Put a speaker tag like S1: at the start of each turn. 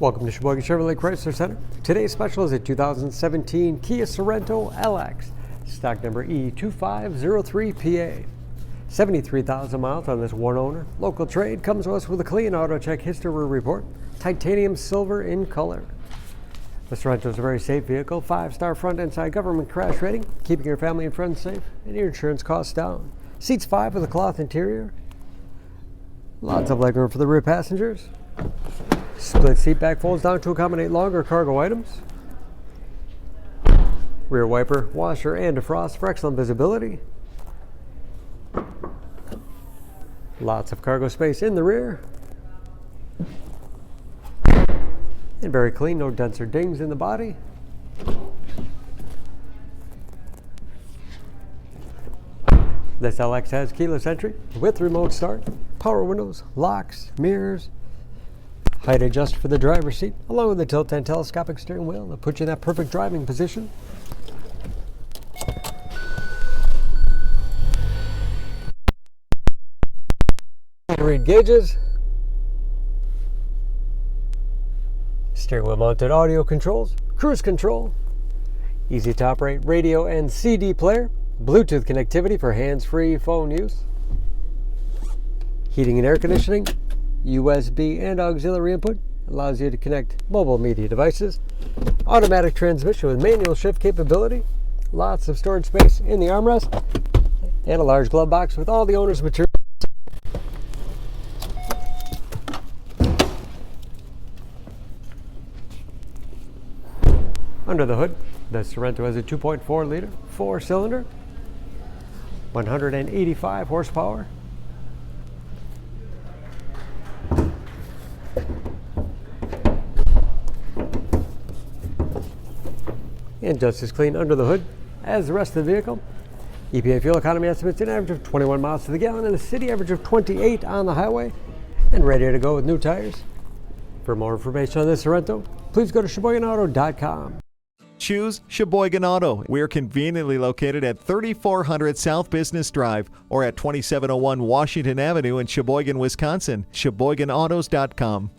S1: Welcome to Sheboygan Chevrolet Chrysler Center. Today's special is a 2017 Kia Sorento LX, stock number E2503PA. 73,000 miles on this one owner. Local trade comes to us with a clean auto check history report. Titanium silver in color. The Sorento is a very safe vehicle. 5-star front and side government crash rating, keeping your family and friends safe and your insurance costs down. Seats 5 with a cloth interior. Lots of legroom for the rear passengers. Split seat back folds down to accommodate longer cargo items. Rear wiper, washer, and defrost for excellent visibility. Lots of cargo space in the rear. And very clean, no dents or dings in the body. This LX has keyless entry with remote start, power windows, locks, mirrors, height adjust for the driver's seat, along with the tilt and telescopic steering wheel that puts you in that perfect driving position. Read gauges. Steering wheel mounted audio controls, cruise control, easy to operate radio and CD player, Bluetooth connectivity for hands-free phone use, heating and air conditioning, USB and auxiliary input, allows you to connect mobile media devices, automatic transmission with manual shift capability, lots of storage space in the armrest, and a large glove box with all the owner's material. Under the hood, the Sorento has a 2.4-liter, 4-cylinder, 185 horsepower. And just as clean under the hood as the rest of the vehicle. EPA fuel economy estimates an average of 21 miles to the gallon and a city average of 28 on the highway, and ready to go with new tires. For more information on this Sorento, please go to SheboyganAuto.com.
S2: Choose Sheboygan Auto. We're conveniently located at 3400 South Business Drive or at 2701 Washington Avenue in Sheboygan, Wisconsin. SheboyganAutos.com.